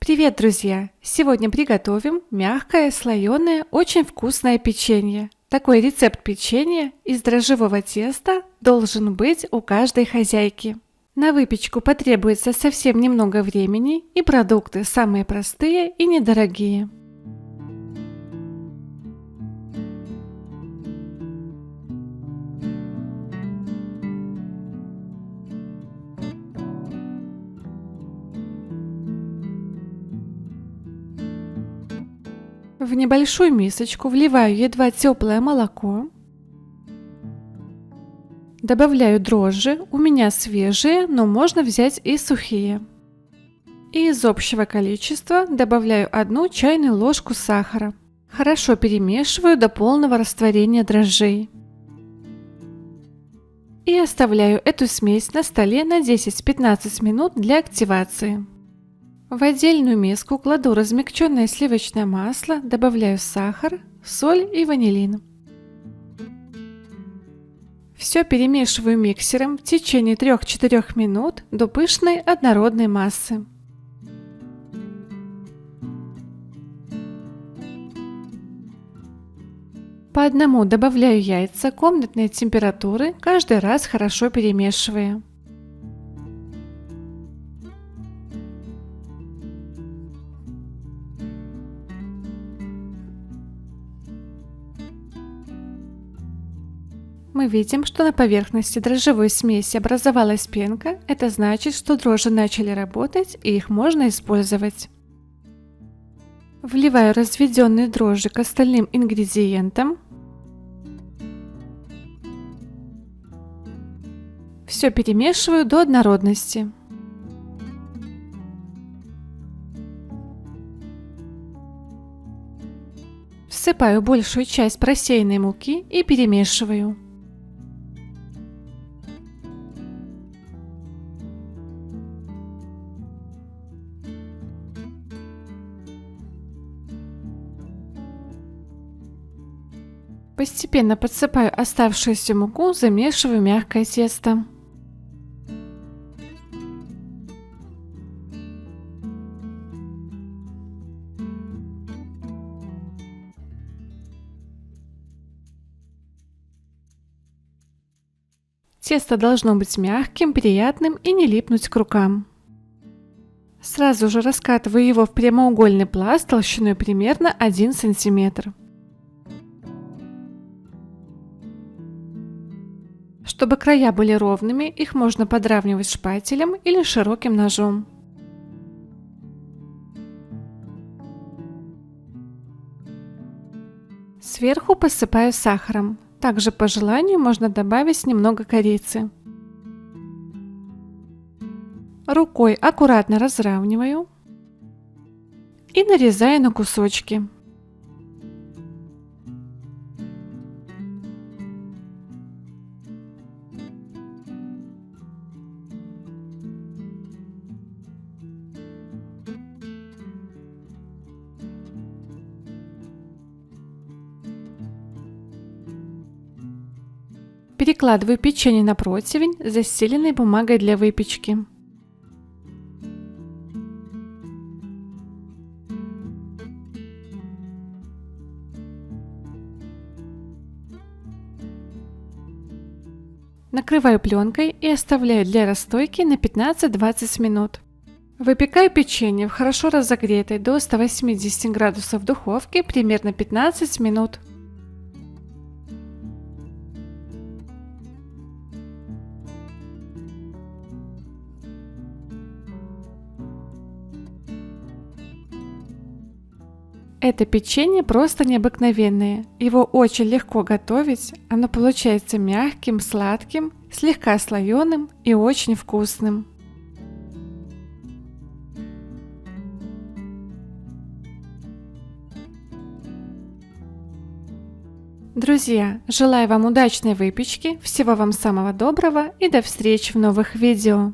Привет, друзья! Сегодня приготовим мягкое, слоеное, очень вкусное печенье. Такой рецепт печенья из дрожжевого теста должен быть у каждой хозяйки. На выпечку потребуется совсем немного времени, и продукты самые простые и недорогие. В небольшую мисочку вливаю едва теплое молоко, добавляю дрожжи, у меня свежие, но можно взять и сухие. И из общего количества добавляю 1 чайную ложку сахара. Хорошо перемешиваю до полного растворения дрожжей. И оставляю эту смесь на столе на 10-15 минут для активации. В отдельную миску кладу размягченное сливочное масло, добавляю сахар, соль и ванилин. Все перемешиваю миксером в течение 3-4 минут до пышной однородной массы. По одному добавляю яйца комнатной температуры, каждый раз хорошо перемешивая. Мы видим, что на поверхности дрожжевой смеси образовалась пенка. Это значит, что дрожжи начали работать и их можно использовать. Вливаю разведенные дрожжи к остальным ингредиентам. Все перемешиваю до однородности. Всыпаю большую часть просеянной муки и перемешиваю. Постепенно подсыпаю оставшуюся муку, замешиваю мягкое тесто. Тесто должно быть мягким, приятным и не липнуть к рукам. Сразу же раскатываю его в прямоугольный пласт толщиной примерно 1 см. Чтобы края были ровными, их можно подравнивать шпателем или широким ножом. Сверху посыпаю сахаром. Также по желанию можно добавить немного корицы. Рукой аккуратно разравниваю и нарезаю на кусочки. Перекладываю печенье на противень, застеленный бумагой для выпечки. Накрываю пленкой и оставляю для расстойки на 15-20 минут. Выпекаю печенье в хорошо разогретой до 180 градусов духовке примерно 15 минут. Это печенье просто необыкновенное. Его очень легко готовить. Оно получается мягким, сладким, слегка слоеным и очень вкусным. Друзья, желаю вам удачной выпечки, всего вам самого доброго и до встречи в новых видео.